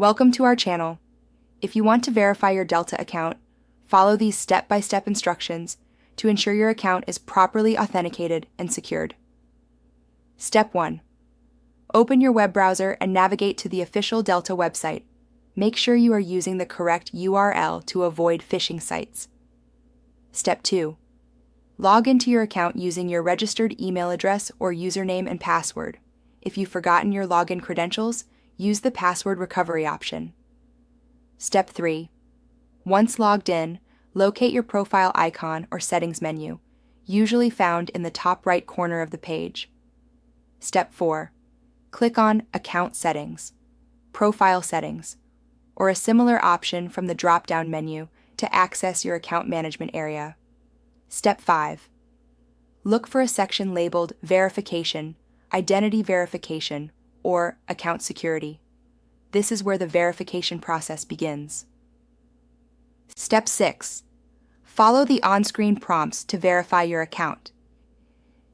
Welcome to our channel. If you want to verify your Delta account, follow these step-by-step instructions to ensure your account is properly authenticated and secured. Step 1. Open your web browser and navigate to the official Delta website. Make sure you are using the correct URL to avoid phishing sites. Step 2. Log into your account using your registered email address or username and password. If you've forgotten your login credentials, use the password recovery option. Step 3. Once logged in, locate your profile icon or settings menu, usually found in the top right corner of the page. Step 4. Click on Account Settings, Profile Settings, or a similar option from the drop-down menu to access your account management area. Step 5. Look for a section labeled Verification, Identity Verification, or Account Security. This is where the verification process begins. Step 6. Follow the on-screen prompts to verify your account.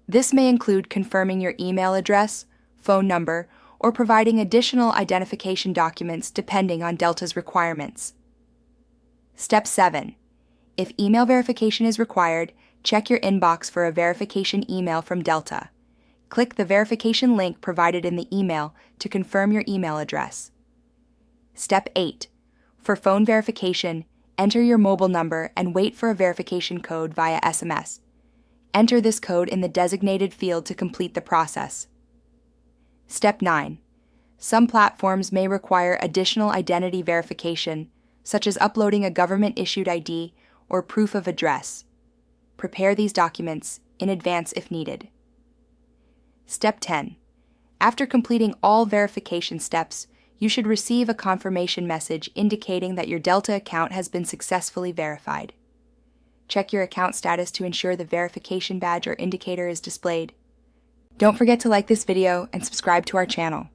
This may include confirming your email address, phone number, or providing additional identification documents depending on Delta's requirements. Step 7. If email verification is required, check your inbox for a verification email from Delta. Click the verification link provided in the email to confirm your email address. Step 8. For phone verification, enter your mobile number and wait for a verification code via SMS. Enter this code in the designated field to complete the process. Step 9. Some platforms may require additional identity verification, such as uploading a government-issued ID or proof of address. Prepare these documents in advance if needed. Step 10. After completing all verification steps, you should receive a confirmation message indicating that your Delta account has been successfully verified. Check your account status to ensure the verification badge or indicator is displayed. Don't forget to like this video and subscribe to our channel.